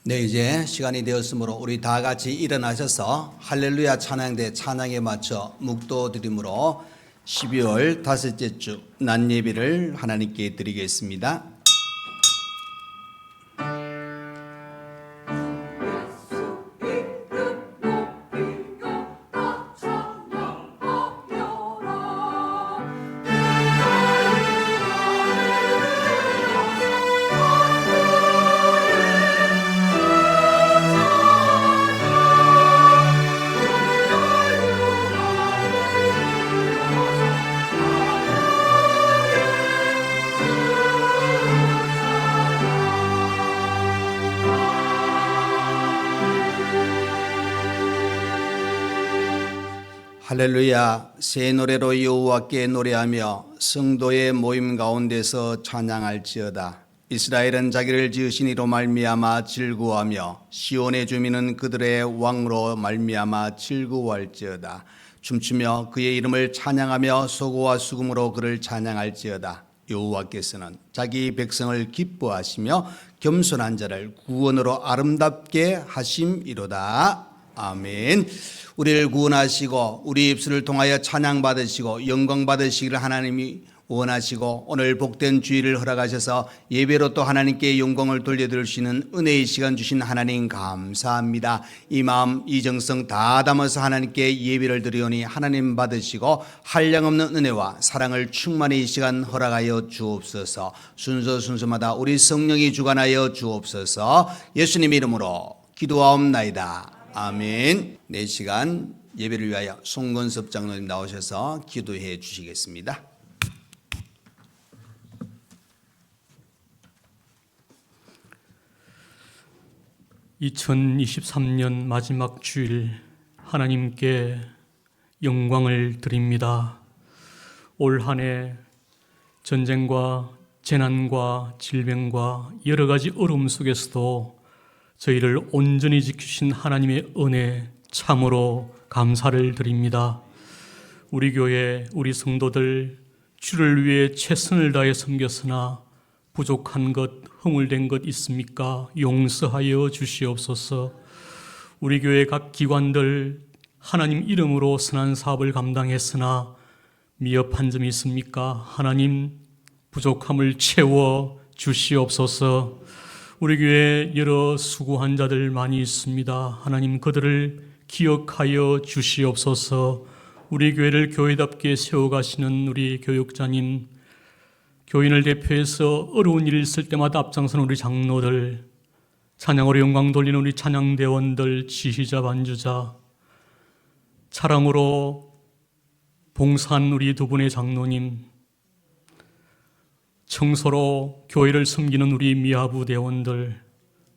네, 이제 시간이 되었으므로 우리 다 같이 일어나셔서 할렐루야 찬양대 찬양에 맞춰 묵도 드림으로 12월 다섯째 주 낮 예배를 하나님께 드리겠습니다. 할렐루야, 새 노래로 여호와께 노래하며 성도의 모임 가운데서 찬양할지어다. 이스라엘은 자기를 지으신 이로 말미암아 즐거워하며 시온의 주민은 그들의 왕으로 말미암아 즐거워할지어다. 춤추며 그의 이름을 찬양하며 소고와 수금으로 그를 찬양할지어다. 여호와께서는 자기 백성을 기뻐하시며 겸손한 자를 구원으로 아름답게 하심이로다. 아멘. 우리를 구원하시고 우리 입술을 통하여 찬양 받으시고 영광 받으시기를 하나님이 원하시고 오늘 복된 주일을 허락하셔서 예배로 또 하나님께 영광을 돌려드릴 수 있는 은혜의 시간 주신 하나님 감사합니다. 이 마음 이 정성 다 담아서 하나님께 예배를 드리오니 하나님 받으시고 한량없는 은혜와 사랑을 충만히 이 시간 허락하여 주옵소서. 순서마다 우리 성령이 주관하여 주옵소서. 예수님 이름으로 기도하옵나이다. 아멘. 4시간 예배를 위하여 송건섭 장로님 나오셔서 기도해 주시겠습니다. (2023년) 마지막 주일 하나님께 영광을 드립니다. 올 한 해 전쟁과 재난과 질병과 여러 가지 어려움 속에서도 저희를 온전히 지키신 하나님의 은혜 참으로 감사를 드립니다. 우리 교회 우리 성도들 주를 위해 최선을 다해 섬겼으나 부족한 것 허물된 것 있습니까? 용서하여 주시옵소서. 우리 교회 각 기관들 하나님 이름으로 선한 사업을 감당했으나 미흡한 점이 있습니까? 하나님 부족함을 채워 주시옵소서. 우리 교회에 여러 수고한 자들 많이 있습니다. 하나님 그들을 기억하여 주시옵소서. 우리 교회를 교회답게 세워가시는 우리 교육자님, 교인을 대표해서 어려운 일이 있을 때마다 앞장서는 우리 장로들, 찬양으로 영광 돌리는 우리 찬양대원들, 지휘자, 반주자, 차량으로 봉사한 우리 두 분의 장로님, 청소로 교회를 섬기는 우리 미아부 대원들,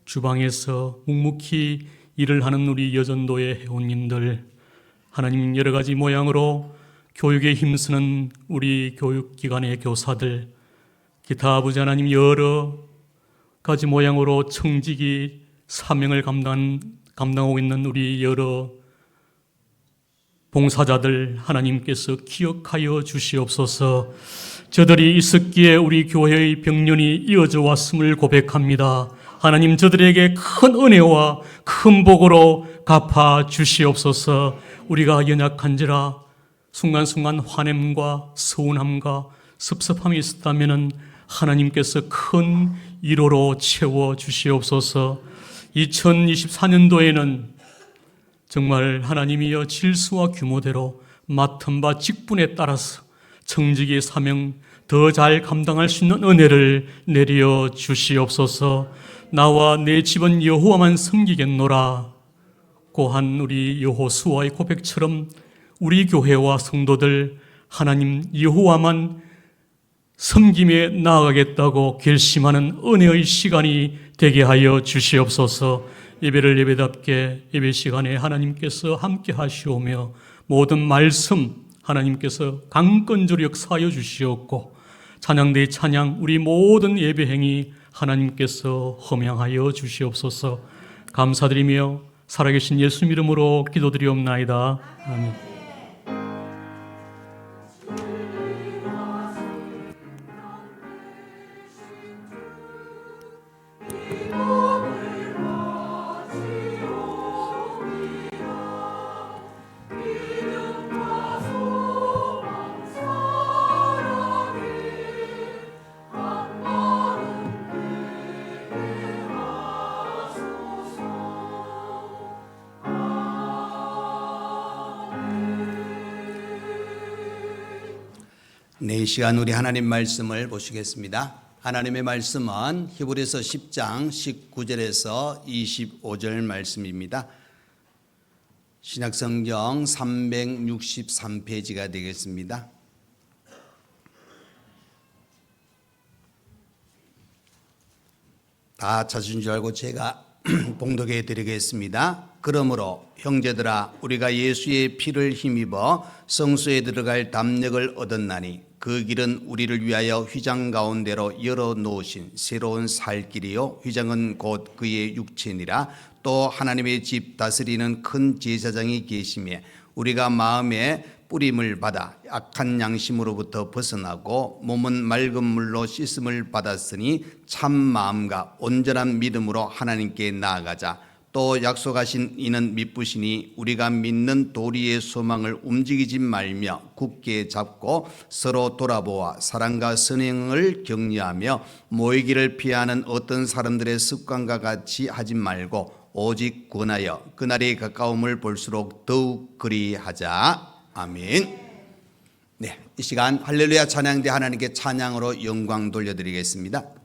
주방에서 묵묵히 일을 하는 우리 여전도의 회원님들, 하나님 여러 가지 모양으로 교육에 힘쓰는 우리 교육기관의 교사들, 기타 아버지 하나님 여러 가지 모양으로 청지기 사명을 감당하고 있는 우리 여러 봉사자들 하나님께서 기억하여 주시옵소서. 저들이 있었기에 우리 교회의 병련이 이어져 왔음을 고백합니다. 하나님 저들에게 큰 은혜와 큰 복으로 갚아 주시옵소서. 우리가 연약한지라 순간순간 화냄과 서운함과 섭섭함이 있었다면 하나님께서 큰 위로로 채워 주시옵소서. 2024년도에는 정말 하나님이여 질서와 규모대로 맡은 바 직분에 따라서 청지기의 사명 더 잘 감당할 수 있는 은혜를 내려 주시옵소서. 나와 내 집은 여호와만 섬기겠노라 고한 우리 여호수아의 고백처럼 우리 교회와 성도들 하나님 여호와만 섬김에 나아가겠다고 결심하는 은혜의 시간이 되게 하여 주시옵소서. 예배를 예배답게 예배 시간에 하나님께서 함께 하시오며 모든 말씀 하나님께서 강건조로 역사하여 주시옵고 찬양대의 찬양 우리 모든 예배 행위 하나님께서 험양하여 주시옵소서. 감사드리며 살아계신 예수 이름으로 기도드리옵나이다. 아멘. 네, 이 시간 우리 하나님 말씀을 보시겠습니다. 하나님의 말씀은 히브리서 10장 19절에서 25절 말씀입니다. 신약성경 363페이지가 되겠습니다. 다 찾으신 줄 알고 제가 봉독해 드리겠습니다. 그러므로 형제들아, 우리가 예수의 피를 힘입어 성소에 들어갈 담력을 얻었나니 그 길은 우리를 위하여 휘장 가운데로 열어놓으신 새로운 살 길이요, 휘장은 곧 그의 육체니라. 또 하나님의 집 다스리는 큰 제사장이 계시매 우리가 마음에 뿌림을 받아 악한 양심으로부터 벗어나고 몸은 맑은 물로 씻음을 받았으니 참 마음과 온전한 믿음으로 하나님께 나아가자. 또 약속하신 이는 미쁘시니 우리가 믿는 도리의 소망을 움직이지 말며 굳게 잡고 서로 돌아보아 사랑과 선행을 격려하며 모이기를 피하는 어떤 사람들의 습관과 같이 하지 말고 오직 권하여 그날의 가까움을 볼수록 더욱 그리하자. 아멘. 네, 이 시간 할렐루야 찬양대 하나님께 찬양으로 영광 돌려드리겠습니다.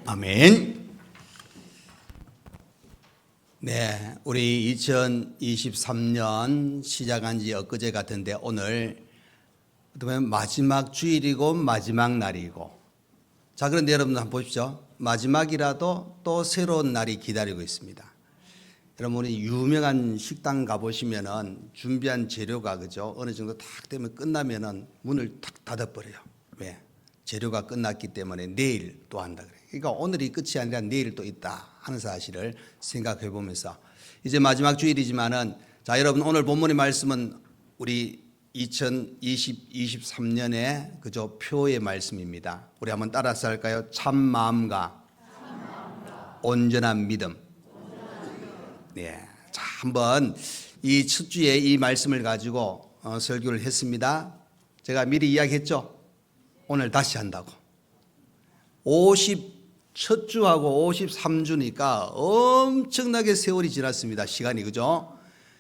아멘. 네, 우리 2023년 시작한 지 엊그제 같은데 오늘 어떻게 보면 마지막 주일이고 마지막 날이고, 자, 그런데 여러분 한번 보십시오. 마지막이라도 또 새로운 날이 기다리고 있습니다. 여러분이 유명한 식당 가보시면은 준비한 재료가 그죠, 어느 정도 탁 되면 끝나면은 문을 탁 닫아버려요. 왜? 재료가 끝났기 때문에 내일 또 한다 그래요. 그러니까 오늘이 끝이 아니라 내일 또 있다 하는 사실을 생각해 보면서 이제 마지막 주일이지만은, 자, 여러분 오늘 본문의 말씀은 우리 2023년의 그저 표의 말씀입니다. 우리 한번 따라서 할까요? 참 마음과 온전한 믿음. 네, 자, 한번 이 첫 주에 이 말씀을 가지고 설교를 했습니다. 제가 미리 이야기했죠. 오늘 다시 한다고. 첫 주하고 53주니까 엄청나게 세월이 지났습니다. 시간이, 그죠?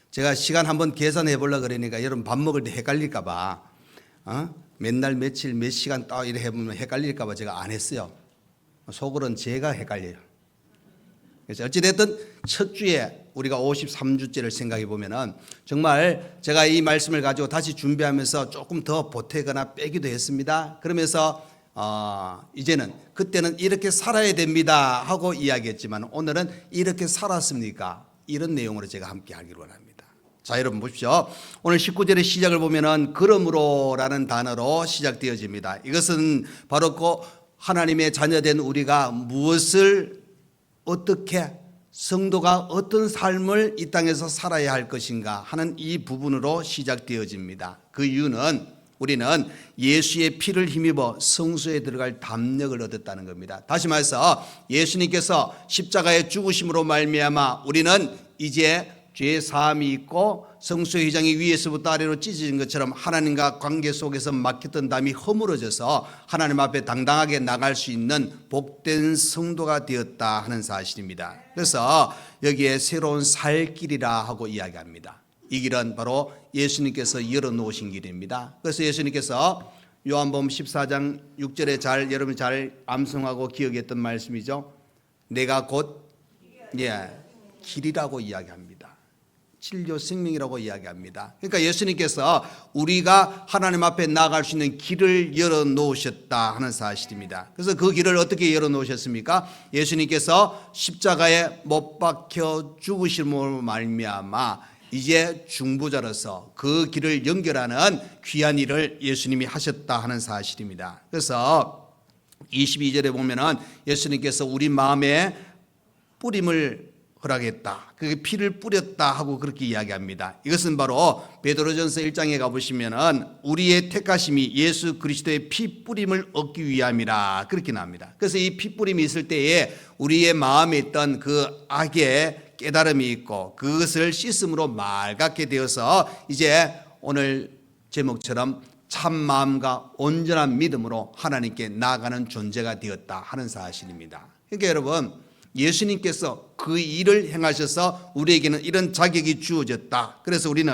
제가 시간 한번 계산해 보려고 그러니까 여러분 밥 먹을 때 헷갈릴까 봐 맨날 며칠 몇 시간 딱 이렇게 해보면 헷갈릴까 봐 제가 안 했어요. 속으로는 제가 헷갈려요. 그래서 어찌됐든 첫 주에 우리가 53주째를 생각해 보면은 정말 제가 이 말씀을 가지고 다시 준비하면서 조금 더 보태거나 빼기도 했습니다. 그러면서 이제는 그때는 이렇게 살아야 됩니다 하고 이야기했지만 오늘은 이렇게 살았습니까? 이런 내용으로 제가 함께 하기를 원합니다. 자, 여러분 보십시오. 오늘 19절의 시작을 보면은 그러므로라는 단어로 시작되어집니다. 이것은 바로 그 하나님의 자녀된 우리가 무엇을 어떻게 성도가 어떤 삶을 이 땅에서 살아야 할 것인가 하는 이 부분으로 시작되어집니다. 그 이유는 우리는 예수의 피를 힘입어 성소에 들어갈 담력을 얻었다는 겁니다. 다시 말해서 예수님께서 십자가의 죽으심으로 말미암아 우리는 이제 죄 사함이 있고 성소의 휘장이 위에서부터 아래로 찢어진 것처럼 하나님과 관계 속에서 막혔던 담이 허물어져서 하나님 앞에 당당하게 나갈 수 있는 복된 성도가 되었다 하는 사실입니다. 그래서 여기에 새로운 살 길이라 하고 이야기합니다. 이 길은 바로 예수님께서 열어놓으신 길입니다. 그래서 예수님께서 요한복음 14장 6절에 여러분 잘 암송하고 기억했던 말씀이죠. 내가 곧 길이라고 이야기합니다. 진료 생명이라고 이야기합니다. 그러니까 예수님께서 우리가 하나님 앞에 나아갈 수 있는 길을 열어놓으셨다 하는 사실입니다. 그래서 그 길을 어떻게 열어놓으셨습니까? 예수님께서 십자가에 못 박혀 죽으심으로 말미암아 이제 중보자로서 그 길을 연결하는 귀한 일을 예수님이 하셨다 하는 사실입니다. 그래서 22절에 보면은 예수님께서 우리 마음에 뿌림을 허락했다. 그게 피를 뿌렸다 하고 그렇게 이야기합니다. 이것은 바로 베드로전서 1장에 가보시면은 우리의 택하심이 예수 그리스도의 피 뿌림을 얻기 위함이라 그렇게 나옵니다. 그래서 이 피 뿌림이 있을 때에 우리의 마음에 있던 그 악의 깨달음이 있고 그것을 씻음으로 맑게 되어서 이제 오늘 제목처럼 참 마음과 온전한 믿음으로 하나님께 나아가는 존재가 되었다 하는 사실입니다. 그러니까 여러분 예수님께서 그 일을 행하셔서 우리에게는 이런 자격이 주어졌다. 그래서 우리는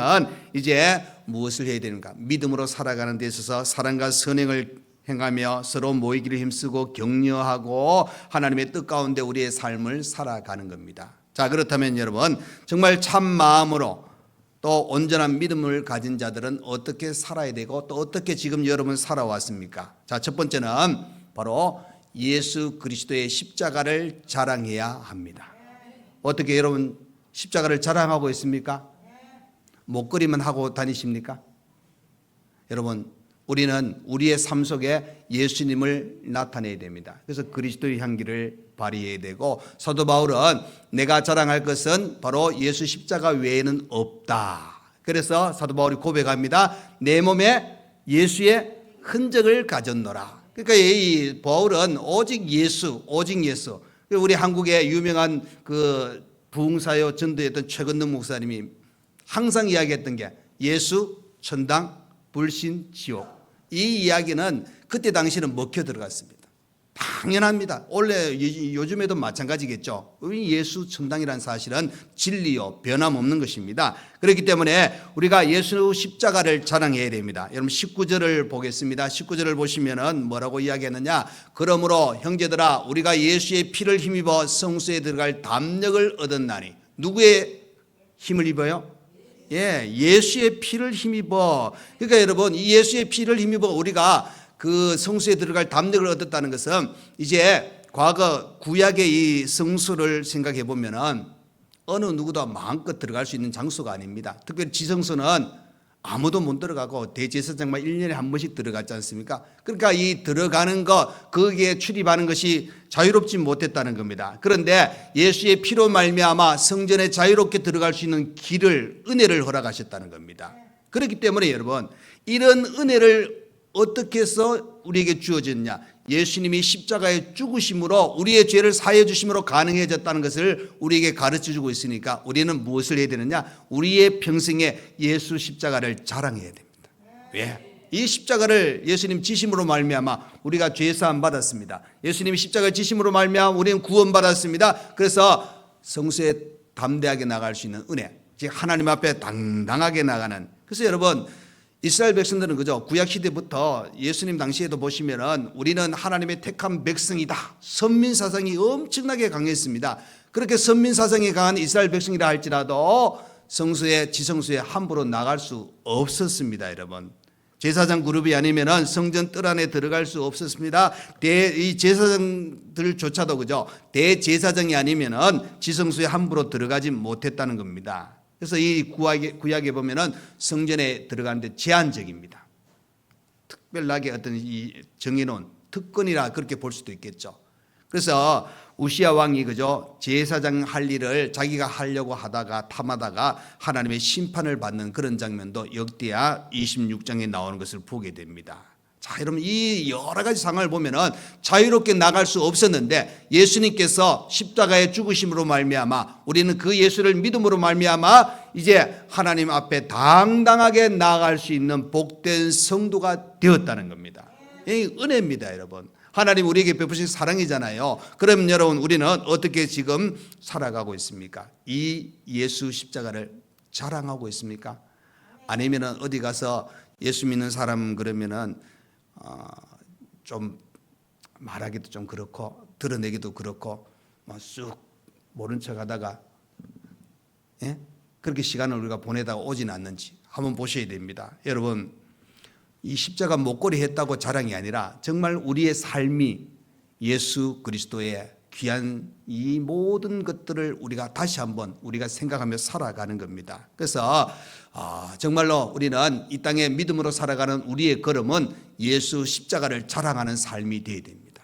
이제 무엇을 해야 되는가? 믿음으로 살아가는 데 있어서 사랑과 선행을 행하며 서로 모이기를 힘쓰고 격려하고 하나님의 뜻 가운데 우리의 삶을 살아가는 겁니다. 자, 그렇다면 여러분 정말 참 마음으로 또 온전한 믿음을 가진 자들은 어떻게 살아야 되고 또 어떻게 지금 여러분 살아왔습니까? 자, 첫 번째는 바로 예수 그리스도의 십자가를 자랑해야 합니다. 어떻게 여러분 십자가를 자랑하고 있습니까? 목걸이만 하고 다니십니까? 여러분 우리는 우리의 삶 속에 예수님을 나타내야 됩니다. 그래서 그리스도의 향기를 발휘해야 되고 사도 바울은 내가 자랑할 것은 바로 예수 십자가 외에는 없다. 그래서 사도 바울이 고백합니다. 내 몸에 예수의 흔적을 가졌노라. 그러니까 이 바울은 오직 예수. 우리 한국의 유명한 그 부흥사요 전도했던 최건능 목사님이 항상 이야기했던 게 예수, 천당, 불신, 지옥. 이 이야기는 그때 당시는 먹혀 들어갔습니다. 당연합니다. 원래 요즘에도 마찬가지겠죠. 예수 천당이라는 사실은 진리요 변함없는 것입니다. 그렇기 때문에 우리가 예수 십자가를 자랑해야 됩니다. 여러분 19절을 보겠습니다. 19절을 보시면은 뭐라고 이야기했느냐? 그러므로 형제들아 우리가 예수의 피를 힘입어 성소에 들어갈 담력을 얻었나니. 누구의 힘을 입어요? 예수의 피를 힘입어. 그러니까 여러분 이 예수의 피를 힘입어 우리가 그 성소에 들어갈 담력을 얻었다는 것은 이제 과거 구약의 이 성소를 생각해 보면은 어느 누구도 마음껏 들어갈 수 있는 장소가 아닙니다. 특별히 지성소는 아무도 못 들어가고 대제사장만 1년에 한 번씩 들어갔지 않습니까? 그러니까 이 들어가는 것, 거기에 출입하는 것이 자유롭지 못했다는 겁니다. 그런데 예수의 피로 말미암아 성전에 자유롭게 들어갈 수 있는 길을, 은혜를 허락하셨다는 겁니다. 그렇기 때문에 여러분 이런 은혜를 어떻게 해서 우리에게 주어졌냐? 예수님이 십자가에 죽으심으로 우리의 죄를 사해 주심으로 가능해졌다는 것을 우리에게 가르쳐 주고 있으니까 우리는 무엇을 해야 되느냐? 우리의 평생에 예수 십자가를 자랑해야 됩니다. 왜? 이 십자가를 예수님 지심으로 말미암아 우리가 죄 사함 받았습니다. 예수님이 십자가 지심으로 말미암아 우리는 구원 받았습니다. 그래서 성수에 담대하게 나갈 수 있는 은혜, 즉 하나님 앞에 당당하게 나가는. 그래서 여러분, 이스라엘 백성들은 그죠? 구약 시대부터 예수님 당시에도 보시면은 우리는 하나님의 택한 백성이다. 선민 사상이 엄청나게 강했습니다. 그렇게 선민 사상이 강한 이스라엘 백성이라 할지라도 성수에 지성수에 함부로 나갈 수 없었습니다, 여러분. 제사장 그룹이 아니면은 성전 뜰 안에 들어갈 수 없었습니다. 이 제사장들조차도 그죠? 대제사장이 아니면은 지성수에 함부로 들어가지 못했다는 겁니다. 그래서 이 구약에 보면은 성전에 들어가는데 제한적입니다. 특별하게 어떤 이 정해놓은 특권이라 그렇게 볼 수도 있겠죠. 그래서 우시야 왕이 그죠? 제사장 할 일을 자기가 하려고 하다가 탐하다가 하나님의 심판을 받는 그런 장면도 역대하 26장에 나오는 것을 보게 됩니다. 자, 여러분, 이 여러 가지 상황을 보면은 자유롭게 나갈 수 없었는데 예수님께서 십자가의 죽으심으로 말미암아 우리는 그 예수를 믿음으로 말미암아 이제 하나님 앞에 당당하게 나아갈 수 있는 복된 성도가 되었다는 겁니다. 이 은혜입니다, 여러분. 하나님 우리에게 베푸신 사랑이잖아요. 그럼 여러분, 우리는 어떻게 지금 살아가고 있습니까? 이 예수 십자가를 자랑하고 있습니까? 아니면은 어디 가서 예수 믿는 사람 그러면은 좀 말하기도 좀 그렇고 드러내기도 그렇고 쑥 모른 척하다가 그렇게 시간을 우리가 보내다가 오진 않는지 한번 보셔야 됩니다. 여러분, 이 십자가 목걸이 했다고 자랑이 아니라 정말 우리의 삶이 예수 그리스도의 귀한 이 모든 것들을 우리가 다시 한번 우리가 생각하며 살아가는 겁니다. 그래서 정말로 우리는 이 땅에 믿음으로 살아가는 우리의 걸음은 예수 십자가를 자랑하는 삶이 되어야 됩니다.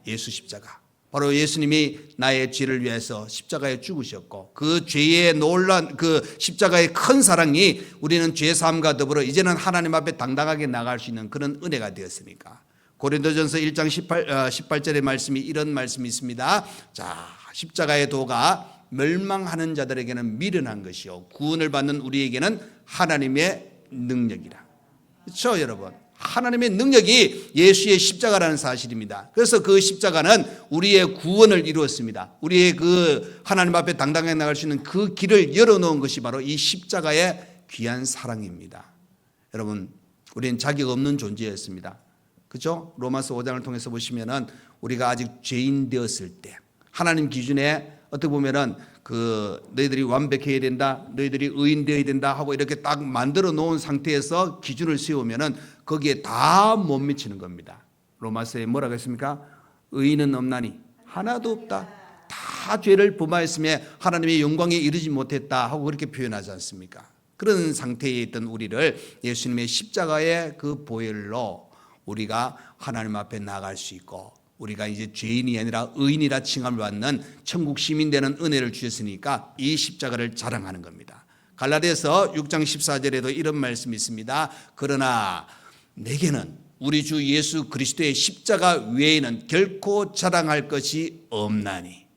예수 십자가. 바로 예수님이 나의 죄를 위해서 십자가에 죽으셨고 그 죄의 놀란 그 십자가의 큰 사랑이 우리는 죄 사함과 더불어 이제는 하나님 앞에 당당하게 나갈 수 있는 그런 은혜가 되었으니까. 고린도전서 1장 18절의 말씀이 이런 말씀이 있습니다. 자, 십자가의 도가 멸망하는 자들에게는 미련한 것이요 구원을 받는 우리에게는 하나님의 능력이라. 그렇죠, 여러분? 하나님의 능력이 예수의 십자가라는 사실입니다. 그래서 그 십자가는 우리의 구원을 이루었습니다. 우리의 그 하나님 앞에 당당하게 나갈 수 있는 그 길을 열어놓은 것이 바로 이 십자가의 귀한 사랑입니다. 여러분, 우리는 자격 없는 존재였습니다. 그렇죠? 로마서 5장을 통해서 보시면은 우리가 아직 죄인 되었을 때 하나님 기준에 어떻게 보면은 너희들이 완벽해야 된다, 너희들이 의인 되어야 된다 하고 이렇게 딱 만들어 놓은 상태에서 기준을 세우면은 거기에 다 못 미치는 겁니다. 로마서에 뭐라고 했습니까? 의인은 없나니 하나도 없다. 다 죄를 범하였으며 하나님의 영광에 이르지 못했다 하고 그렇게 표현하지 않습니까? 그런 상태에 있던 우리를 예수님의 십자가의 그 보혈로 우리가 하나님 앞에 나갈 수 있고 우리가 이제 죄인이 아니라 의인이라 칭함을 받는 천국 시민 되는 은혜를 주셨으니까 이 십자가를 자랑하는 겁니다. 갈라디아서 6장 14절에도 이런 말씀이 있습니다. 그러나 내게는 우리 주 예수 그리스도의 십자가 외에는 결코 자랑할 것이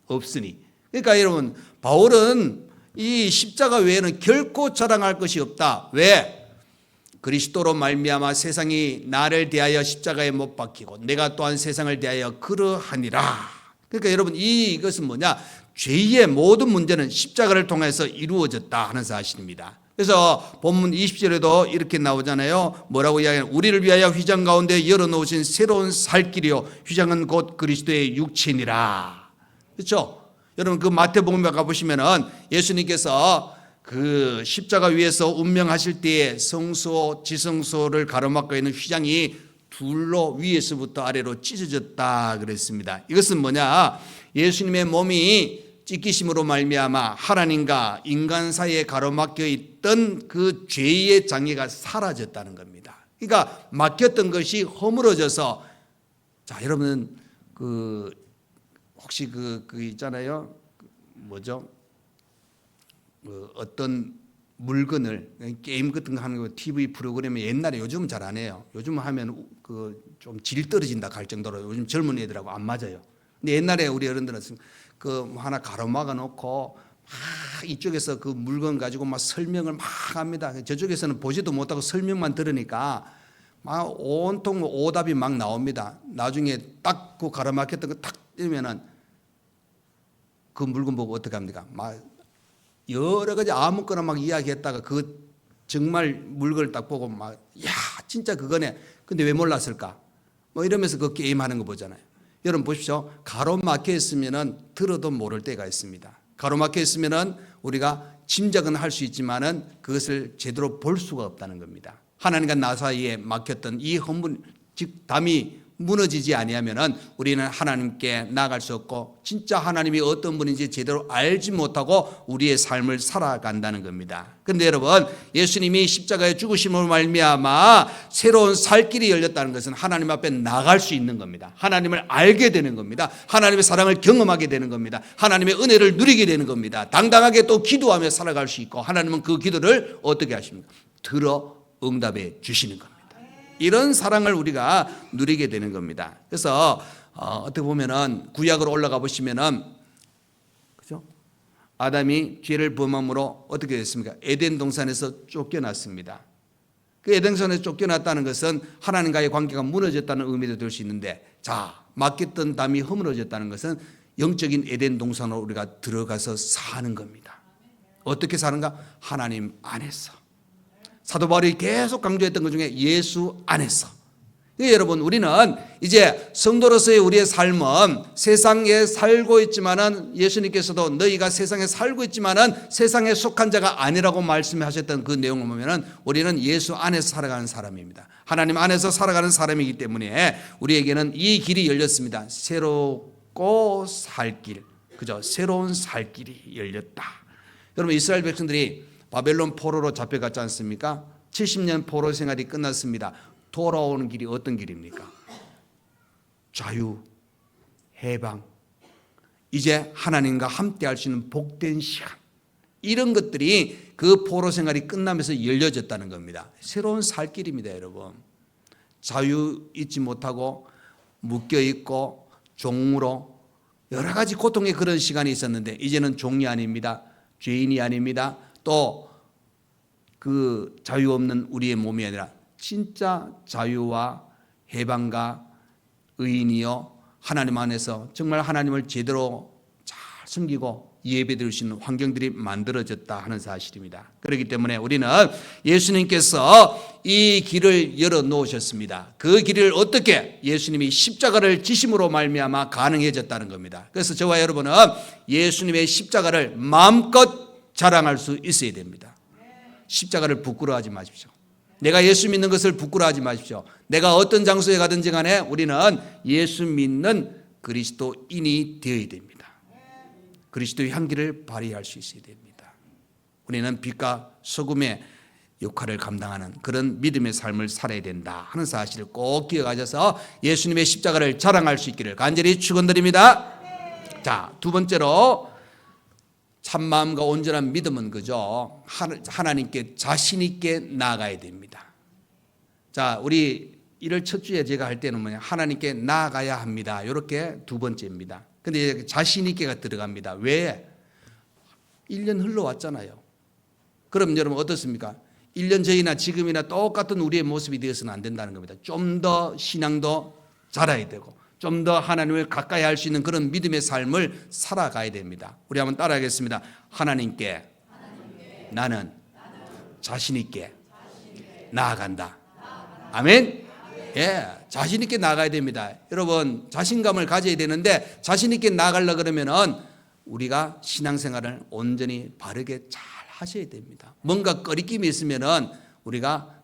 없으니. 그러니까 여러분, 바울은 이 십자가 외에는 결코 자랑할 것이 없다. 왜? 그리스도로 말미암아 세상이 나를 대하여 십자가에 못 박히고 내가 또한 세상을 대하여 그러하니라. 그러니까 여러분, 이것은 뭐냐? 죄의 모든 문제는 십자가를 통해서 이루어졌다 하는 사실입니다. 그래서 본문 20절에도 이렇게 나오잖아요. 뭐라고 이야기하냐? 우리를 위하여 휘장 가운데 열어놓으신 새로운 살 길이요 휘장은 곧 그리스도의 육체니라. 그렇죠? 여러분, 그 마태복음에 가보시면은 예수님께서 그 십자가 위에서 운명하실 때에 성소 지성소를 가로막고 있는 휘장이 둘로 위에서부터 아래로 찢어졌다 그랬습니다. 이것은 뭐냐? 예수님의 몸이 찢기심으로 말미암아 하나님과 인간 사이에 가로막혀 있던 그 죄의 장애가 사라졌다는 겁니다. 그러니까 막혔던 것이 허물어져서, 자, 여러분 혹시 그 있잖아요. 뭐죠? 어떤 물건을 게임 같은 거 하는 거 TV 프로그램에 옛날에 요즘은 잘 안 해요. 요즘 하면 그 좀 질 떨어진다 할 정도로 요즘 젊은 애들하고 안 맞아요. 근데 옛날에 우리 어른들은 그뭐 하나 가로막아 놓고 막 이쪽에서 그 물건 가지고 막 설명을 막 합니다. 저쪽에서는 보지도 못하고 설명만 들으니까 막 온통 오답이 막 나옵니다. 나중에 딱 그 가로막혔던 거 딱 뜨면은 그 물건 보고 어떻게 합니까? 막 여러 가지 아무거나 막 이야기했다가 그 정말 물건을 딱 보고 막 야 진짜 그거네. 근데 왜 몰랐을까? 뭐 이러면서 그 게임하는 거 보잖아요. 여러분 보십시오. 가로막혀 있으면은 들어도 모를 때가 있습니다. 가로막혀 있으면은 우리가 짐작은 할 수 있지만은 그것을 제대로 볼 수가 없다는 겁니다. 하나님과 나 사이에 막혔던 이 허물, 즉 담이 무너지지 아니하면은 우리는 하나님께 나아갈 수 없고 진짜 하나님이 어떤 분인지 제대로 알지 못하고 우리의 삶을 살아간다는 겁니다. 그런데 여러분, 예수님이 십자가에 죽으심으로 말미암아 새로운 살 길이 열렸다는 것은 하나님 앞에 나갈 수 있는 겁니다. 하나님을 알게 되는 겁니다. 하나님의 사랑을 경험하게 되는 겁니다. 하나님의 은혜를 누리게 되는 겁니다. 당당하게 또 기도하며 살아갈 수 있고 하나님은 그 기도를 어떻게 하십니까? 들어 응답해 주시는 겁니다. 이런 사랑을 우리가 누리게 되는 겁니다. 그래서 어떻게 보면은 구약으로 올라가 보시면은 그죠? 아담이 죄를 범함으로 어떻게 됐습니까? 에덴 동산에서 쫓겨났습니다. 그 에덴 동산에서 쫓겨났다는 것은 하나님과의 관계가 무너졌다는 의미도 될 수 있는데, 자, 맡겼던 담이 허물어졌다는 것은 영적인 에덴 동산으로 우리가 들어가서 사는 겁니다. 어떻게 사는가? 하나님 안에서. 사도 바울이 계속 강조했던 것 중에 예수 안에서. 여러분, 우리는 이제 성도로서의 우리의 삶은 세상에 살고 있지만은 예수님께서도 너희가 세상에 살고 있지만은 세상에 속한 자가 아니라고 말씀하셨던 그 내용을 보면은 우리는 예수 안에서 살아가는 사람입니다. 하나님 안에서 살아가는 사람이기 때문에 우리에게는 이 길이 열렸습니다. 새롭고 살 길, 그죠? 새로운 살 길이 열렸다. 여러분, 이스라엘 백성들이 바벨론 포로로 잡혀갔지 않습니까? 70년 포로 생활이 끝났습니다. 돌아오는 길이 어떤 길입니까? 자유, 해방, 이제 하나님과 함께 할 수 있는 복된 시간, 이런 것들이 그 포로 생활이 끝나면서 열려졌다는 겁니다. 새로운 살 길입니다, 여러분. 자유 잊지 못하고 묶여 있고 종으로 여러 가지 고통의 그런 시간이 있었는데 이제는 종이 아닙니다. 죄인이 아닙니다. 또 그 자유 없는 우리의 몸이 아니라 진짜 자유와 해방과 의인이요 하나님 안에서 정말 하나님을 제대로 잘 섬기고 예배드릴 수 있는 환경들이 만들어졌다 하는 사실입니다. 그렇기 때문에 우리는 예수님께서 이 길을 열어 놓으셨습니다. 그 길을 어떻게? 예수님이 십자가를 지심으로 말미암아 가능해졌다는 겁니다. 그래서 저와 여러분은 예수님의 십자가를 마음껏 자랑할 수 있어야 됩니다. 십자가를 부끄러워하지 마십시오. 내가 예수 믿는 것을 부끄러워하지 마십시오. 내가 어떤 장소에 가든지 간에 우리는 예수 믿는 그리스도인이 되어야 됩니다. 그리스도의 향기를 발휘할 수 있어야 됩니다. 우리는 빛과 소금의 역할을 감당하는 그런 믿음의 삶을 살아야 된다 하는 사실을 꼭 기억하셔서 예수님의 십자가를 자랑할 수 있기를 간절히 축원드립니다. 자, 두 번째로 참마음과 온전한 믿음은 그죠? 하나님께 자신 있게 나아가야 됩니다. 자, 우리 1월 첫 주에 제가 할 때는 뭐냐? 하나님께 나아가야 합니다. 이렇게 두 번째입니다. 근데 자신 있게가 들어갑니다. 왜? 1년 흘러왔잖아요. 그럼 여러분 어떻습니까? 1년 전이나 지금이나 똑같은 우리의 모습이 되어서는 안 된다는 겁니다. 좀 더 신앙도 자라야 되고 좀 더 하나님을 가까이 할 수 있는 그런 믿음의 삶을 살아가야 됩니다. 우리 한번 따라하겠습니다. 하나님께 나는 자신 있게 나아간다. 아멘. 예, 자신 있게 나아가야 됩니다. 여러분, 자신감을 가져야 되는데 자신 있게 나아가려 그러면은 우리가 신앙생활을 온전히 바르게 잘 하셔야 됩니다. 뭔가 꺼리낌이 있으면은 우리가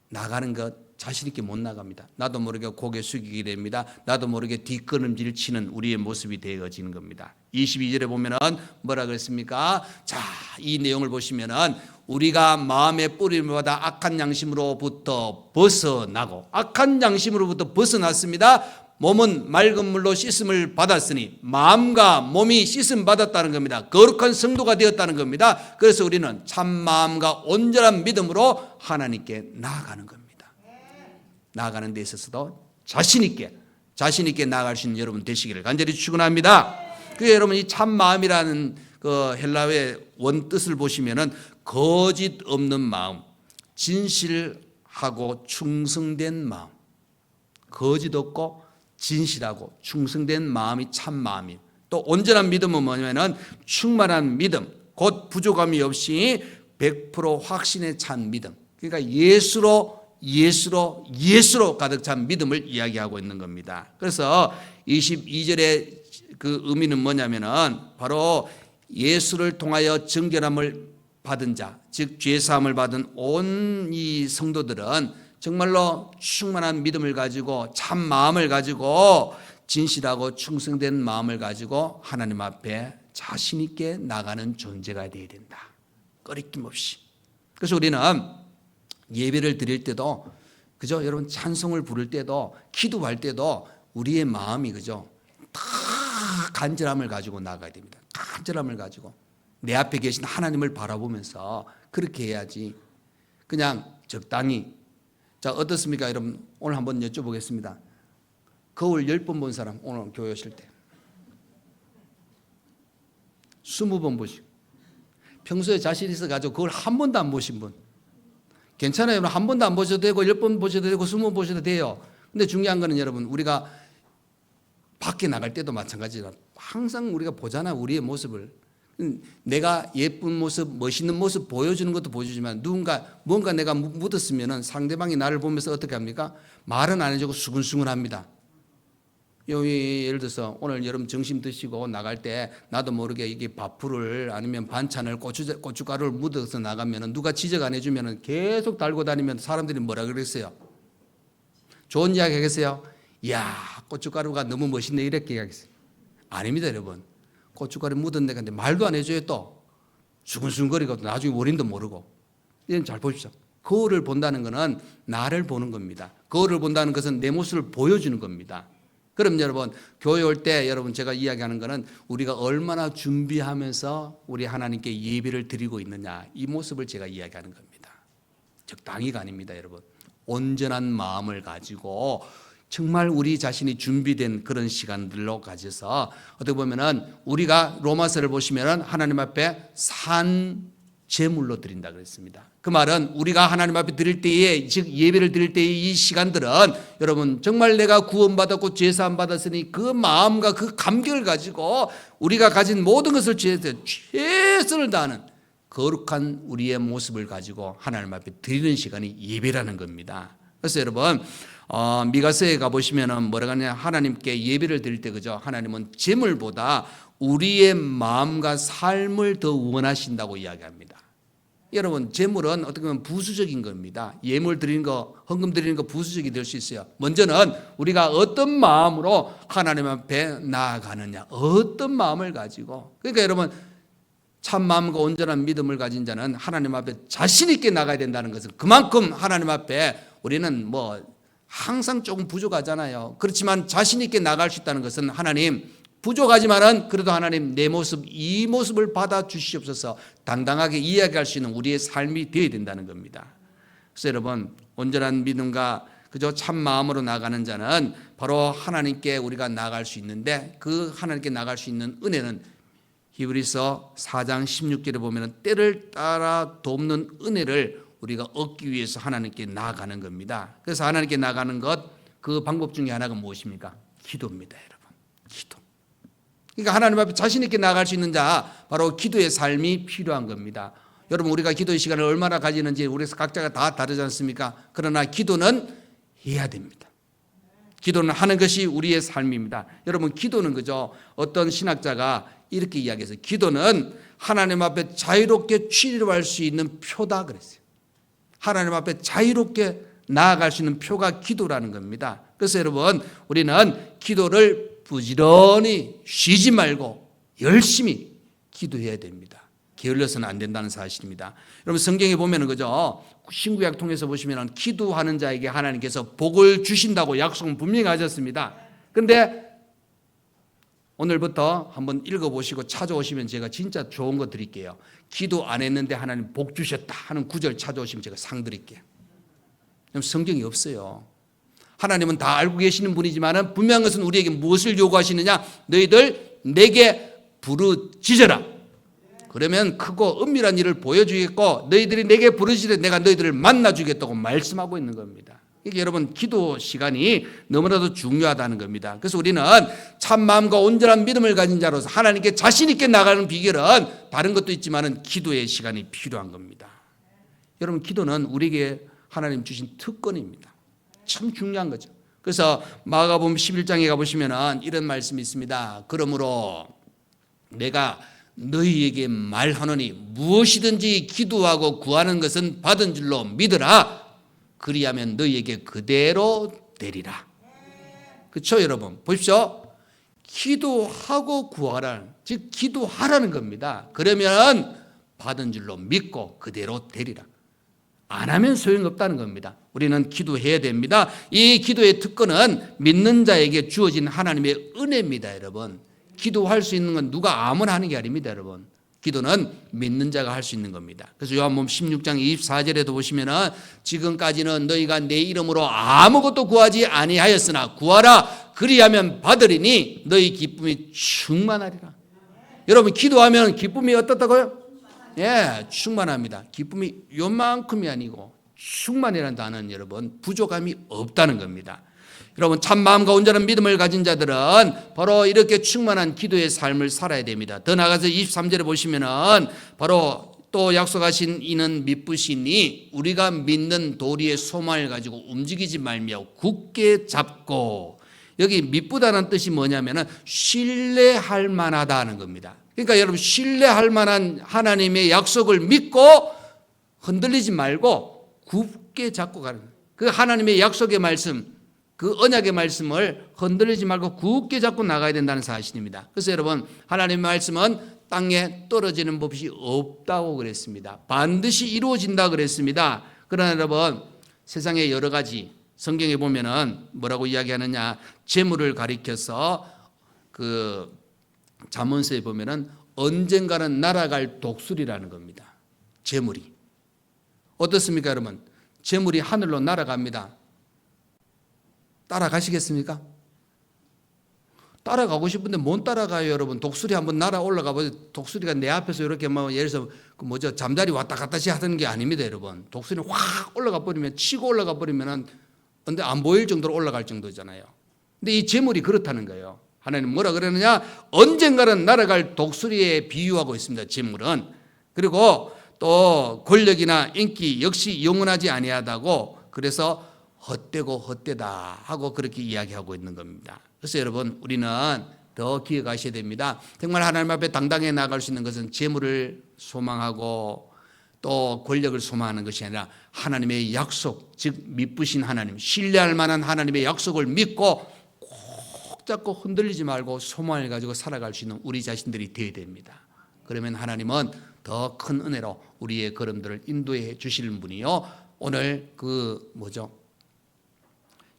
나가는 것 자신 있게 못 나갑니다. 나도 모르게 고개 숙이게 됩니다. 나도 모르게 뒷걸음질 치는 우리의 모습이 되어지는 겁니다. 22절에 보면은 뭐라 그랬습니까? 자, 이 내용을 보시면은 우리가 마음의 뿌림을 받아 악한 양심으로부터 벗어나고, 악한 양심으로부터 벗어났습니다. 몸은 맑은 물로 씻음을 받았으니 마음과 몸이 씻음 받았다는 겁니다. 거룩한 성도가 되었다는 겁니다. 그래서 우리는 참 마음과 온전한 믿음으로 하나님께 나아가는 겁니다. 나아가는 데 있어서도 자신 있게 나아갈 수 있는 여러분 되시기를 간절히 축원합니다. 그 여러분 이 참 마음이라는 그 헬라어의 원뜻을 보시면은 거짓 없는 마음, 진실하고 충성된 마음, 거짓 없고 진실하고 충성된 마음이 참 마음이에요. 또 온전한 믿음은 뭐냐면은 충만한 믿음, 곧 부족함이 없이 100% 확신에 찬 믿음. 그러니까 예수로 가득 찬 믿음을 이야기하고 있는 겁니다. 그래서 22절의 그 의미는 뭐냐면은 바로 예수를 통하여 정결함을 받은 자, 즉 죄사함을 받은 온 이 성도들은 정말로 충만한 믿음을 가지고 참 마음을 가지고 진실하고 충성된 마음을 가지고 하나님 앞에 자신 있게 나가는 존재가 되어야 된다. 꺼리낌 없이. 그래서 우리는 예배를 드릴 때도 그죠? 여러분 찬송을 부를 때도 기도할 때도 우리의 마음이 그죠? 다 간절함을 가지고 나가야 됩니다. 간절함을 가지고 내 앞에 계신 하나님을 바라보면서 그렇게 해야지. 그냥 적당히. 자, 어떻습니까 여러분? 오늘 한번 여쭤보겠습니다. 거울 10번 본 사람 오늘 교회 오실 때 20번 보시고 평소에 자신 있어 가지고 거울 한 번도 안 보신 분 괜찮아요. 한 번도 안 보셔도 되고 10번 보셔도 되고 20번 보셔도 돼요. 근데 중요한 거는 여러분 우리가 밖에 나갈 때도 마찬가지라 항상 우리가 보잖아. 우리의 모습을. 내가 예쁜 모습, 멋있는 모습 보여주는 것도 보여주지만 뭔가 내가 묻었으면 상대방이 나를 보면서 어떻게 합니까? 말은 안 해주고 수근수근합니다. 예를 들어서 오늘 여러분 점심 드시고 나갈 때 나도 모르게 이게 밥풀을 아니면 반찬을 고춧가루를 묻어서 나가면 누가 지적 안 해주면 계속 달고 다니면 사람들이 뭐라 그랬어요? 좋은 이야기 하겠어요? 이야 고춧가루가 너무 멋있네 이렇게 이야기했어요. 아닙니다 여러분. 고춧가루 묻은 데가 말도 안 해줘요. 또 수근수근거리고 나중에 원인도 모르고. 이건 잘 보십시오. 거울을 본다는 것은 나를 보는 겁니다. 거울을 본다는 것은 내 모습을 보여주는 겁니다. 그럼 여러분 교회 올 때 여러분 제가 이야기하는 것은 우리가 얼마나 준비하면서 우리 하나님께 예배를 드리고 있느냐 이 모습을 제가 이야기하는 겁니다. 적당히가 아닙니다 여러분. 온전한 마음을 가지고 정말 우리 자신이 준비된 그런 시간들로 가져서 어떻게 보면은 우리가 로마서를 보시면은 하나님 앞에 산 제물로 드린다 그랬습니다. 그 말은 우리가 하나님 앞에 드릴 때에 즉 예배를 드릴 때의 이 시간들은 여러분 정말 내가 구원받았고 죄사함 받았으니 그 마음과 그 감격을 가지고 우리가 가진 모든 것을 최선을 다하는 거룩한 우리의 모습을 가지고 하나님 앞에 드리는 시간이 예배라는 겁니다. 그래서 여러분 미가서에 가보시면은 뭐라고 하냐 하나님께 예배를 드릴 때 그죠 하나님은 제물보다 우리의 마음과 삶을 더 원하신다고 이야기합니다. 여러분 제물은 어떻게 보면 부수적인 겁니다. 예물 드리는 거 헌금 드리는 거 부수적이 될 수 있어요. 먼저는 우리가 어떤 마음으로 하나님 앞에 나아가느냐 어떤 마음을 가지고 그러니까 여러분 참 마음과 온전한 믿음을 가진 자는 하나님 앞에 자신 있게 나가야 된다는 것은 그만큼 하나님 앞에 우리는 뭐 항상 조금 부족하잖아요. 그렇지만 자신 있게 나갈 수 있다는 것은 하나님 부족하지만은 그래도 하나님 내 모습 이 모습을 받아 주시옵소서 당당하게 이야기할 수 있는 우리의 삶이 되어야 된다는 겁니다. 그래서 여러분 온전한 믿음과 그저 참 마음으로 나가는 자는 바로 하나님께 우리가 나갈 수 있는데 그 하나님께 나갈 수 있는 은혜는 히브리서 4장 16절에 보면 때를 따라 돕는 은혜를 우리가 얻기 위해서 하나님께 나아가는 겁니다. 그래서 하나님께 나가는 것 그 방법 중에 하나가 무엇입니까? 기도입니다 여러분. 기도. 그러니까 하나님 앞에 자신 있게 나아갈 수 있는 자 바로 기도의 삶이 필요한 겁니다. 여러분 우리가 기도의 시간을 얼마나 가지는지 우리 각자가 다 다르지 않습니까? 그러나 기도는 해야 됩니다. 기도는 하는 것이 우리의 삶입니다. 여러분 기도는 그죠 어떤 신학자가 이렇게 이야기해서 기도는 하나님 앞에 자유롭게 출입할 수 있는 표다 그랬어요. 하나님 앞에 자유롭게 나아갈 수 있는 표가 기도라는 겁니다. 그래서 여러분 우리는 기도를 부지런히 쉬지 말고 열심히 기도해야 됩니다. 게을러서는 안 된다는 사실입니다. 여러분 성경에 보면은 그죠 신구약 통해서 보시면은 기도하는 자에게 하나님께서 복을 주신다고 약속은 분명히 하셨습니다. 그런데 오늘부터 한번 읽어보시고 찾아오시면 제가 진짜 좋은 거 드릴게요. 기도 안 했는데 하나님 복 주셨다 하는 구절 찾아오시면 제가 상 드릴게요. 성경이 없어요. 하나님은 다 알고 계시는 분이지만 분명한 것은 우리에게 무엇을 요구하시느냐? 너희들 내게 부르짖어라. 그러면 크고 은밀한 일을 보여주겠고 너희들이 내게 부르짖으면 내가 너희들을 만나주겠다고 말씀하고 있는 겁니다. 이게 여러분 기도 시간이 너무나도 중요하다는 겁니다. 그래서 우리는 참 마음과 온전한 믿음을 가진 자로서 하나님께 자신 있게 나가는 비결은 다른 것도 있지만 기도의 시간이 필요한 겁니다. 여러분 기도는 우리에게 하나님 주신 특권입니다. 참 중요한 거죠. 그래서 마가복음 11장에 가보시면 이런 말씀이 있습니다. 그러므로 내가 너희에게 말하노니 무엇이든지 기도하고 구하는 것은 받은 줄로 믿으라. 그리하면 너희에게 그대로 되리라. 그렇죠 여러분? 보십시오. 기도하고 구하라. 즉 기도하라는 겁니다. 그러면 받은 줄로 믿고 그대로 되리라. 안 하면 소용없다는 겁니다. 우리는 기도해야 됩니다. 이 기도의 특권은 믿는 자에게 주어진 하나님의 은혜입니다, 여러분. 기도할 수 있는 건 누가 아무나 하는 게 아닙니다, 여러분. 기도는 믿는 자가 할 수 있는 겁니다. 그래서 요한복음 16장 24절에도 보시면은 지금까지는 너희가 내 이름으로 아무것도 구하지 아니하였으나 구하라 그리하면 받으리니 너희 기쁨이 충만하리라. 여러분 기도하면 기쁨이 어떻다고요? 예, 충만합니다. 기쁨이 요만큼이 아니고 충만이라는 단어는 여러분 부족함이 없다는 겁니다. 여러분 참 마음과 온전한 믿음을 가진 자들은 바로 이렇게 충만한 기도의 삶을 살아야 됩니다. 더 나아가서 23절에 보시면은 바로 또 약속하신 이는 믿으시니 우리가 믿는 도리의 소망을 가지고 움직이지 말며 굳게 잡고, 여기 믿보다는 뜻이 뭐냐면은 신뢰할 만하다는 겁니다. 그러니까 여러분 신뢰할 만한 하나님의 약속을 믿고 흔들리지 말고 굳게 잡고 가는 거예요. 그 하나님의 약속의 말씀, 그 언약의 말씀을 흔들리지 말고 굳게 잡고 나가야 된다는 사실입니다. 그래서 여러분 하나님의 말씀은 땅에 떨어지는 법이 없다고 그랬습니다. 반드시 이루어진다 그랬습니다. 그러나 여러분 세상에 여러 가지 성경에 보면은 뭐라고 이야기하느냐, 재물을 가리켜서 그 잠언서에 보면은 언젠가는 날아갈 독수리라는 겁니다. 재물이 어떻습니까 여러분? 재물이 하늘로 날아갑니다. 따라가시겠습니까? 따라가고 싶은데 못 따라가요, 여러분. 독수리 한번 날아 올라가 보세요. 독수리가 내 앞에서 이렇게 뭐 예를 들어서 그 뭐죠, 잠자리 왔다 갔다 하는 게 아닙니다, 여러분. 독수리 확 올라가 버리면, 치고 올라가 버리면은 근데 안 보일 정도로 올라갈 정도잖아요. 근데 이 재물이 그렇다는 거예요. 하나님 뭐라 그러느냐? 언젠가는 날아갈 독수리에 비유하고 있습니다, 재물은. 그리고 또 권력이나 인기 역시 영원하지 아니하다고, 그래서 헛되고 헛되다 하고 그렇게 이야기하고 있는 겁니다. 그래서 여러분 우리는 더 기억하셔야 됩니다. 정말 하나님 앞에 당당히 나갈 수 있는 것은 재물을 소망하고 또 권력을 소망하는 것이 아니라 하나님의 약속, 즉 믿으신 하나님, 신뢰할 만한 하나님의 약속을 믿고 꼭 잡고 흔들리지 말고 소망을 가지고 살아갈 수 있는 우리 자신들이 되어야 됩니다. 그러면 하나님은 더 큰 은혜로 우리의 걸음들을 인도해 주시는 분이요, 오늘 그 뭐죠,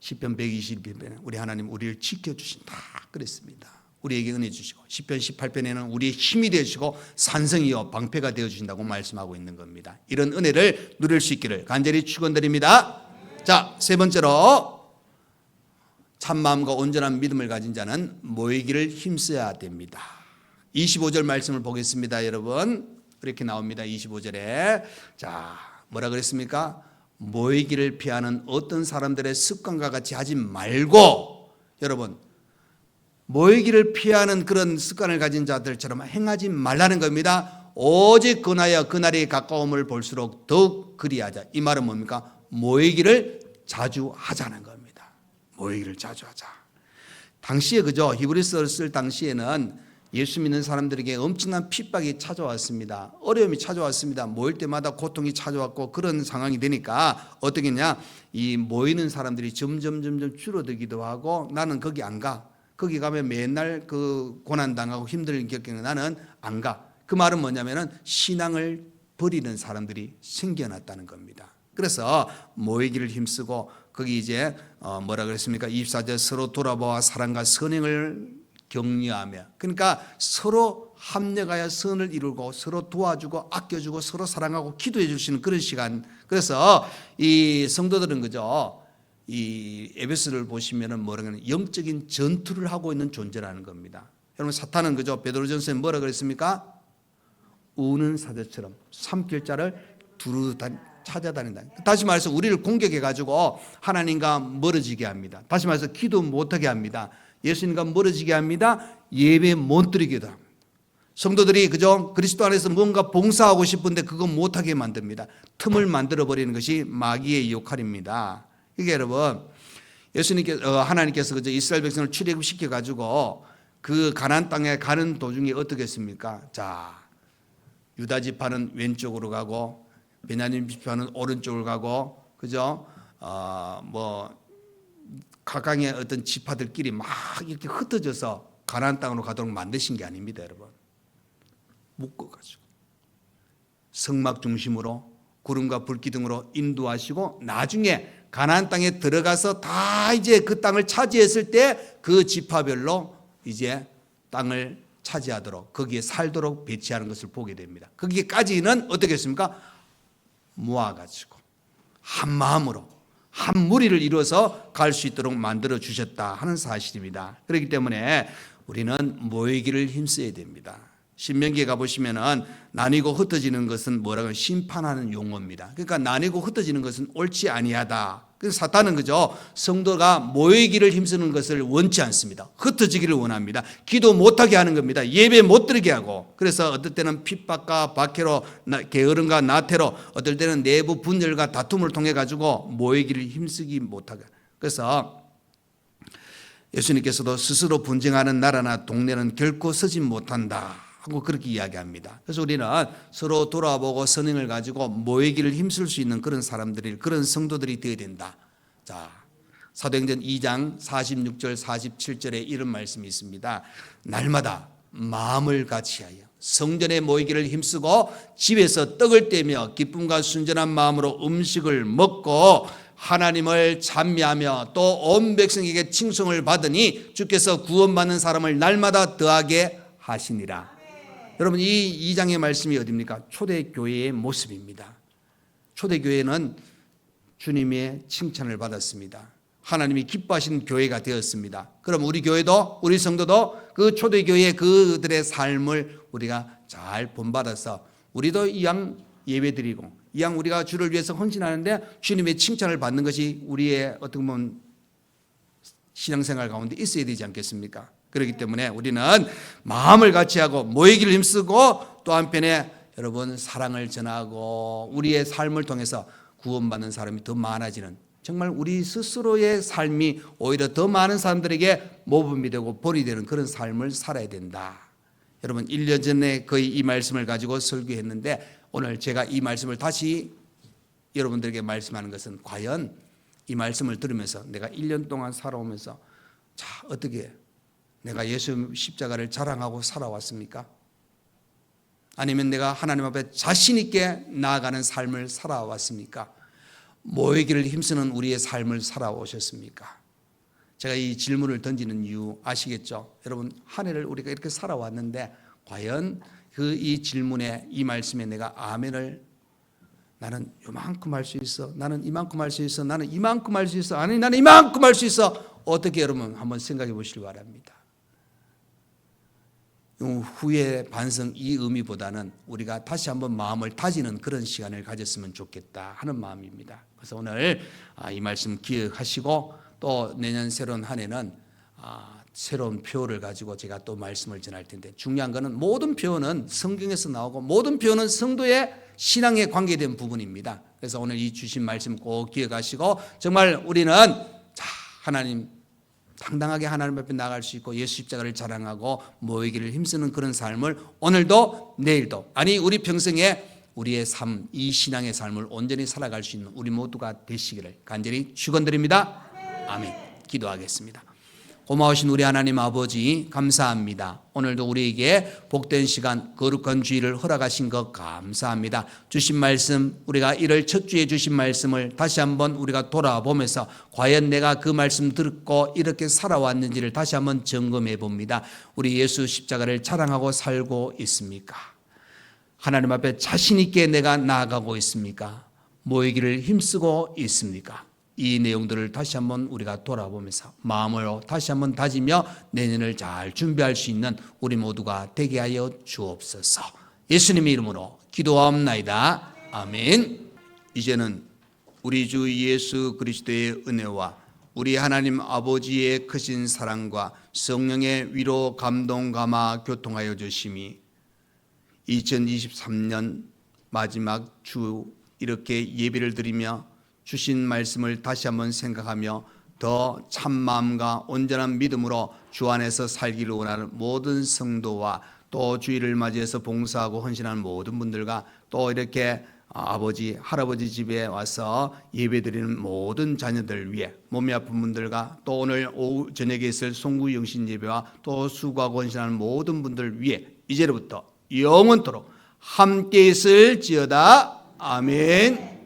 시편 121편에 우리 하나님 우리를 지켜주신다 그랬습니다. 우리에게 은혜 주시고, 시편 18편에는 우리의 힘이 되어주시고 산성이요 방패가 되어주신다고 말씀하고 있는 겁니다. 이런 은혜를 누릴 수 있기를 간절히 축원드립니다. 자, 세 번째로 참마음과 온전한 믿음을 가진 자는 모이기를 힘써야 됩니다. 25절 말씀을 보겠습니다. 여러분 이렇게 나옵니다. 25절에 자 뭐라 그랬습니까? 모이기를 피하는 어떤 사람들의 습관과 같이 하지 말고, 여러분 모이기를 피하는 그런 습관을 가진 자들처럼 행하지 말라는 겁니다. 오직 그나여 그날이 가까움을 볼수록 더욱 그리하자. 이 말은 뭡니까? 모이기를 자주 하자는 겁니다. 모이기를 자주 하자. 당시에 그죠, 히브리서를 쓸 당시에는 예수 믿는 사람들에게 엄청난 핍박이 찾아왔습니다. 어려움이 찾아왔습니다. 모일 때마다 고통이 찾아왔고 그런 상황이 되니까 어떻게 했냐, 이 모이는 사람들이 점점 줄어들기도 하고 나는 거기 안 가. 거기 가면 맨날 그 고난당하고 힘들게 겪는 나는 안 가. 그 말은 뭐냐면은 신앙을 버리는 사람들이 생겨났다는 겁니다. 그래서 모이기를 힘쓰고 거기 이제 뭐라 그랬습니까? 24절 서로 돌아보아 사랑과 선행을 격려하며, 그러니까 서로 합력하여 선을 이루고 서로 도와주고 아껴주고 서로 사랑하고 기도해 주시는 그런 시간. 그래서 이 성도들은 그죠? 이 에베소를 보시면은 뭐라는 영적인 전투를 하고 있는 존재라는 겁니다. 여러분 사탄은 그죠? 베드로전서에 뭐라 그랬습니까? 우는 사자처럼 삼킬자를 두루 찾아다닌다. 다시 말해서 우리를 공격해 가지고 하나님과 멀어지게 합니다. 다시 말해서 기도 못하게 합니다. 예수님과 멀어지게 합니다. 예배 못 드리게도 합니다. 성도들이 그죠? 그리스도 안에서 뭔가 봉사하고 싶은데 그거 못하게 만듭니다. 틈을 만들어 버리는 것이 마귀의 역할입니다. 이게 여러분 예수님께서 하나님께서 그저 이스라엘 백성을 출애굽시켜 가지고 그 가나안 땅에 가는 도중에 어떻게 했습니까? 자, 유다 지파는 왼쪽으로 가고 베냐민 지파는 오른쪽으로 가고 그죠? 뭐 각각의 어떤 지파들끼리 막 이렇게 흩어져서 가나안 땅으로 가도록 만드신 게 아닙니다, 여러분. 묶어가지고 성막 중심으로 구름과 불기둥으로 인도하시고 나중에 가나안 땅에 들어가서 다 이제 그 땅을 차지했을 때 그 지파별로 이제 땅을 차지하도록 거기에 살도록 배치하는 것을 보게 됩니다. 거기까지는 어떻게 했습니까? 모아가지고 한 마음으로 한 무리를 이루어서 갈 수 있도록 만들어 주셨다 하는 사실입니다. 그렇기 때문에 우리는 모이기를 힘써야 됩니다. 신명기에 가보시면은 나뉘고 흩어지는 것은 뭐라고 심판하는 용어입니다. 그러니까 나뉘고 흩어지는 것은 옳지 아니하다. 그래서 사탄은 그죠? 성도가 모이기를 힘쓰는 것을 원치 않습니다. 흩어지기를 원합니다. 기도 못하게 하는 겁니다. 예배 못 드리게 하고. 그래서 어떨 때는 핍박과 박해로, 게으름과 나태로, 어떨 때는 내부 분열과 다툼을 통해 가지고 모이기를 힘쓰기 못하게. 그래서 예수님께서도 스스로 분쟁하는 나라나 동네는 결코 서지 못한다 하고 그렇게 이야기합니다. 그래서 우리는 서로 돌아보고 선행을 가지고 모이기를 힘쓸 수 있는 그런 사람들이, 그런 성도들이 되어야 된다. 자, 사도행전 2장 46절 47절에 이런 말씀이 있습니다. 날마다 마음을 같이하여 성전에 모이기를 힘쓰고 집에서 떡을 떼며 기쁨과 순전한 마음으로 음식을 먹고 하나님을 찬미하며 또 온 백성에게 칭송을 받으니 주께서 구원받는 사람을 날마다 더하게 하시니라. 여러분 이 2장의 말씀이 어디입니까? 초대교회의 모습입니다. 초대교회는 주님의 칭찬을 받았습니다. 하나님이 기뻐하시는 교회가 되었습니다. 그럼 우리 교회도, 우리 성도도 그 초대교회의 그들의 삶을 우리가 잘 본받아서 우리도 이왕 예배드리고 이왕 우리가 주를 위해서 헌신하는데 주님의 칭찬을 받는 것이 우리의 어떻게 보면 신앙생활 가운데 있어야 되지 않겠습니까? 그렇기 때문에 우리는 마음을 같이 하고 모이기를 힘쓰고 또 한편에 여러분 사랑을 전하고 우리의 삶을 통해서 구원받는 사람이 더 많아지는, 정말 우리 스스로의 삶이 오히려 더 많은 사람들에게 모범이 되고 본이 되는 그런 삶을 살아야 된다. 여러분 1년 전에 거의 이 말씀을 가지고 설교했는데 오늘 제가 이 말씀을 다시 여러분들에게 말씀하는 것은 과연 이 말씀을 들으면서 내가 1년 동안 살아오면서 자 어떻게 내가 예수 십자가를 자랑하고 살아왔습니까? 아니면 내가 하나님 앞에 자신 있게 나아가는 삶을 살아왔습니까? 모이기를 힘쓰는 우리의 삶을 살아오셨습니까? 제가 이 질문을 던지는 이유 아시겠죠? 여러분 한 해를 우리가 이렇게 살아왔는데 과연 그 이 질문에 이 말씀에 내가 아멘을 나는 요만큼 할 수 있어, 나는 이만큼 할 수 있어, 나는 이만큼 할 수 있어, 아니 나는 이만큼 할 수 있어, 어떻게 여러분 한번 생각해 보시기 바랍니다. 후에 반성 이 의미보다는 우리가 다시 한번 마음을 다지는 그런 시간을 가졌으면 좋겠다 하는 마음입니다. 그래서 오늘 이 말씀 기억하시고 또 내년 새로운 한 해는 새로운 표를 가지고 제가 또 말씀을 전할 텐데 중요한 것은 모든 표현은 성경에서 나오고 모든 표현은 성도의 신앙에 관계된 부분입니다. 그래서 오늘 이 주신 말씀 꼭 기억하시고 정말 우리는 자 하나님 당당하게 하나님 앞에 나갈 수 있고 예수 십자가를 자랑하고 모이기를 힘쓰는 그런 삶을 오늘도 내일도 아니 우리 평생에 우리의 삶, 이 신앙의 삶을 온전히 살아갈 수 있는 우리 모두가 되시기를 간절히 축원드립니다. 아멘. 기도하겠습니다. 고마우신 우리 하나님 아버지 감사합니다. 오늘도 우리에게 복된 시간 거룩한 주일을 허락하신 것 감사합니다. 주신 말씀 우리가 1월 첫 주에 주신 말씀을 다시 한번 우리가 돌아보면서 과연 내가 그 말씀 듣고 이렇게 살아왔는지를 다시 한번 점검해 봅니다. 우리 예수 십자가를 자랑하고 살고 있습니까? 하나님 앞에 자신 있게 내가 나아가고 있습니까? 모이기를 힘쓰고 있습니까? 이 내용들을 다시 한번 우리가 돌아보면서 마음으로 다시 한번 다지며 내년을 잘 준비할 수 있는 우리 모두가 되게 하여 주옵소서. 예수님의 이름으로 기도하옵나이다. 아멘. 이제는 우리 주 예수 그리스도의 은혜와 우리 하나님 아버지의 크신 사랑과 성령의 위로 감동 감화 교통하여 주심이 2023년 마지막 주 이렇게 예배를 드리며 주신 말씀을 다시 한번 생각하며 더 참마음과 온전한 믿음으로 주 안에서 살기를 원하는 모든 성도와 또 주일을 맞이해서 봉사하고 헌신하는 모든 분들과 또 이렇게 아버지 할아버지 집에 와서 예배드리는 모든 자녀들 위해 몸이 아픈 분들과 또 오늘 오후 저녁에 있을 송구 영신 예배와 또 수고하고 헌신하는 모든 분들 위해 이제로부터 영원토록 함께 있을지어다. 아멘.